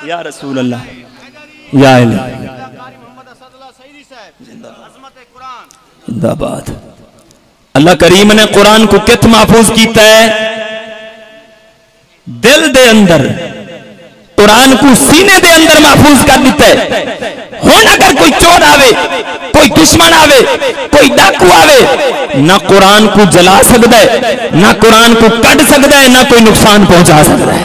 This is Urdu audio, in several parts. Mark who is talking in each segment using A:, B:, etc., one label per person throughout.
A: یا رسول اللہ یا الہ زندہ باد. اللہ کریم نے قرآن کو کت محفوظ کیتا ہے؟ دل دے اندر قرآن کو سینے دے اندر محفوظ کر دیتا ہے. ہون اگر کوئی چور آوے، کوئی دشمن آوے، کوئی ڈاکو آوے، نہ قرآن کو جلا سکتا ہے، نہ قرآن کو کٹ سکتا ہے، نہ کوئی نقصان پہنچا سکتا ہے.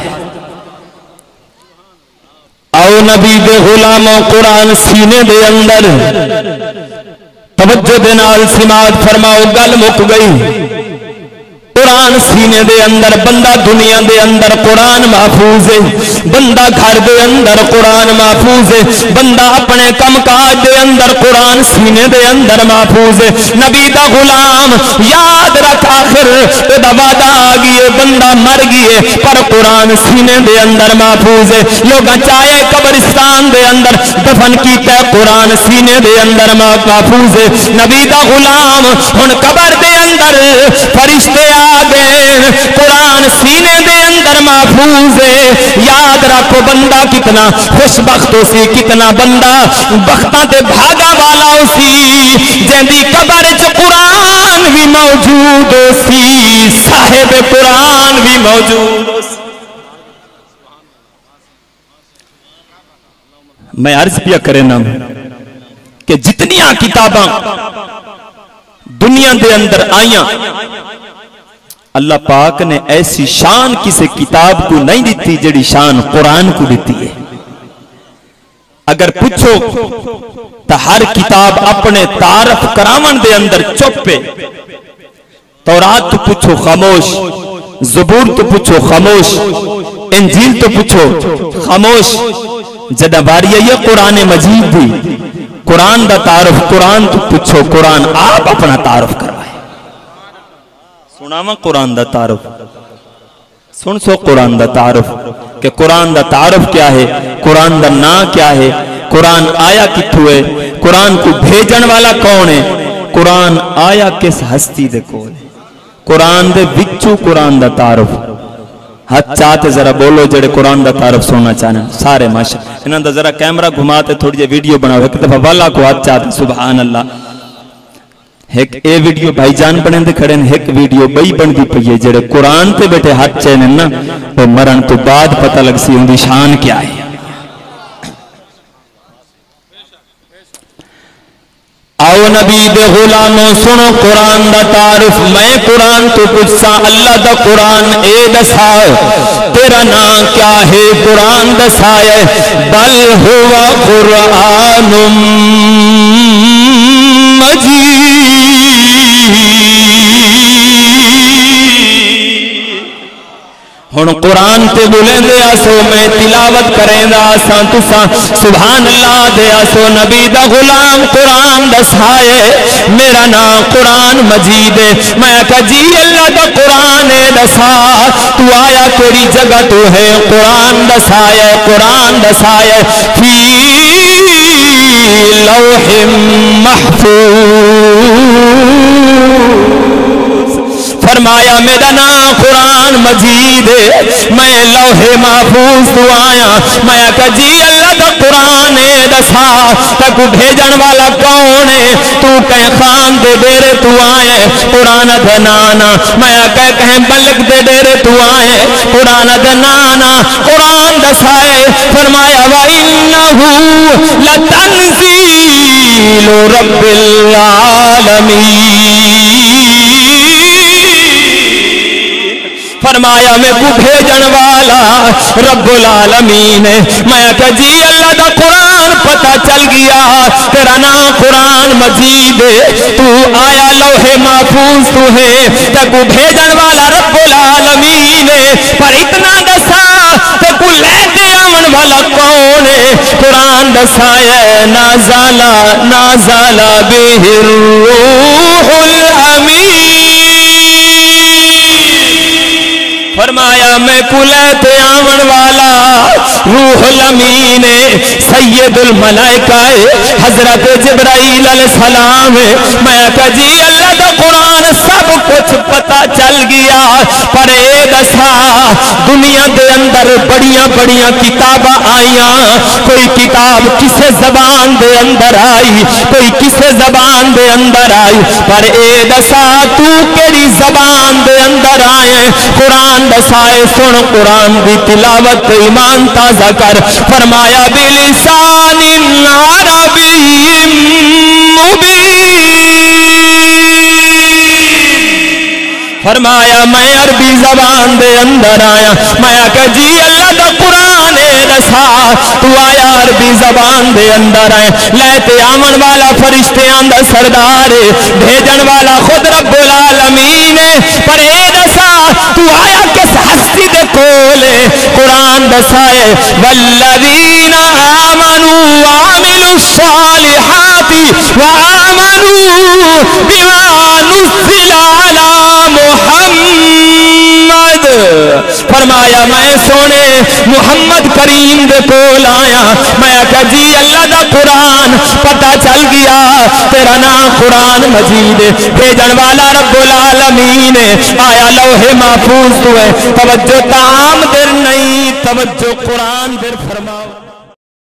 A: او نبی دے غلاموں قرآن سینے دے اندر توجہ دے نال سماعت فرماؤ گل مک گئی. قرآن سینے دے اندر بندہ دنیا دے اندر قرآن محفوظ ہے، بندہ گھر دے اندر قرآن محفوظ ہے، بندہ اپنے کم کاج دے اندر قرآن سینے دے اندر محفوظ ہے. نبی دا غلام یاد رکھ آخر دا وعدہ آ گئی، بندہ مر گئی پر قرآن سینے دے اندر محفوظ ہے. لوگ چاہے قبرستان دے اندر دفن کیتا ہے، قرآن سینے دے اندر محفوظ ہے. نبی دا غلام ہن قبر دے اندر فرشتے آگئے، قرآن سینے دے اندر محفوظ ہے. یاد رکھو بندہ کتنا خوش بخت ہو سی، کتنا بندہ بختاں تے بھاگا والا ہو سی جیندی قبر چ قرآن بھی موجود ہو سی، صاحب قرآن بھی موجود ہو سی. میں عرض پیا کرنا کہ جتنیاں کتاباں دنیا دے اندر آئیاں، اللہ پاک نے ایسی شان کسی کتاب کو نہیں دیتی جڑی شان قرآن کو دیتی ہے. اگر پوچھو تو ہر کتاب اپنے تعارف کراون دے اندر چپ ہے. تورات تو پوچھو خاموش، زبور تو پوچھو خاموش، انجیل تو پوچھو خاموش. جدہ باری یہ قرآن مجید دی، قرآن دا تعارف قرآن تو پوچھو، قرآن آپ اپنا تعارف کروائے. سناما قرآن دا تعارف، سن سو قرآن دا تعارف کہ قرآن دا تعارف کیا ہے، قرآن دا نا کیا ہے، قرآن آیا کتھو ہے، قرآن کو بھیجن والا کون ہے، قرآن آیا کس ہستی دے کون ہے. قرآن دے بچو قرآن دا تعارف. ہاتھ چاہتے ذرا بولو جڑے قرآن دا تعارف سننا چاہنا سارے ماشاء. انہاں دا ذرا کیمرہ گھماتے تھوڑی جے ویڈیو بناو، ایک دفعہ والا کو ہاتھ چاہتے سبحان اللہ. ایک اے ویڈیو بھائی جان بنے دے کھڑے ہیں، ایک ویڈیو بئی بن دی پئیے جڑے قرآن تے بیٹھے ہاتھ چاہنے نا وہ مرن تو بعد پتہ لگ سی ان دی شان کیا ہے. آؤ نبی دے غلاموں سنو قرآن دا تعارف. میں قرآن تو پوچھسا اللہ دا قرآن اے دسائے تیرا نام کیا ہے، قرآن دسائے بل ہوا قرآن ہن قرآن تے بولیں دے آسو میں تلاوت کریں دا آسان تساں سبحان اللہ دے آسو. نبی دا غلام قرآن دسائے میرا نام قرآن مجید ہے. میں کہا جی اللہ دا قرآن دسا تو آیا کوئی جگہ تو ہے، قرآن دسائے قرآن دسائے فی لوح محفوظ. فرمایا میرا نام قرآن مجید ہے، میں لوح محفوظ تو آیا. میں کہا جی اللہ دا قرآن دسا تک بھیجن والا کون ہے، تو کہیں خان دے ڈیرے تو آئے قرآن دنانا. میں کہیں بلک دے ڈیرے تو آئے قرآن دنانا. قرآن دسائے فرمایا وَإِنَّهُ لَتَنزِيلُ رَبِّ الْعَالَمِينَ. فرمایا میں کو بھیجن والا رب العالمین ہے. میں کہا جی اللہ دا قرآن پتہ چل گیا تیرا نام قرآن مجید ہے، تو آیا لوح محفوظ تو ہے، تکو بھیجن والا رب العالمین ہے. پر اتنا دسا تکو لے دے آمن والا کون ہے، قرآن دسایا نازالا نازالا بہ الروح الامین. فرمایا میں کلیت آمن والا روح الامین سید الملائکہ حضرت جبرائیل علیہ السلام. میں کہا جی اللہ دا قرآن سب کچھ پتا چل گیا، پر اے دسا دنیا دے اندر بڑیاں بڑیاں کتاباں آئیاں، کوئی کتاب کسے زبان دے اندر آئی، کوئی کسے زبان دے اندر آئی، پر اے دسا تو کیڑی زبان دے اندر آئے؟ قرآن دسائے سن، قرآن دی تلاوت ایمان تازہ کر۔ فرمایا بلسان عربی مبین، فرمایا میں عربی زبان دے اندر آیا۔ میں کہ جی اللہ دا قرآن دسا تو آیا عربی زبان دے اندر آئے، لیتے آمن والا فرشتیاں دا سردار، بھیجن والا خود رب العالمین، پر اے دسا تو آیا کس ہستی دے کولے؟ قرآن دسائے والذین آمنوا وعملوا الصالحات وآمنوا بما نزل علی محمد، فرمایا میں سونے محمد کریم دے کول آیا، میں کہا جی اللہ دا قرآن پتہ چل گیا، تیرا نام قرآن مجید، بھیجن والا رب العالمین، آیا لوح محفوظ تو ہے، توجہ تام در نہیں، توجہ قرآن در فرماؤ۔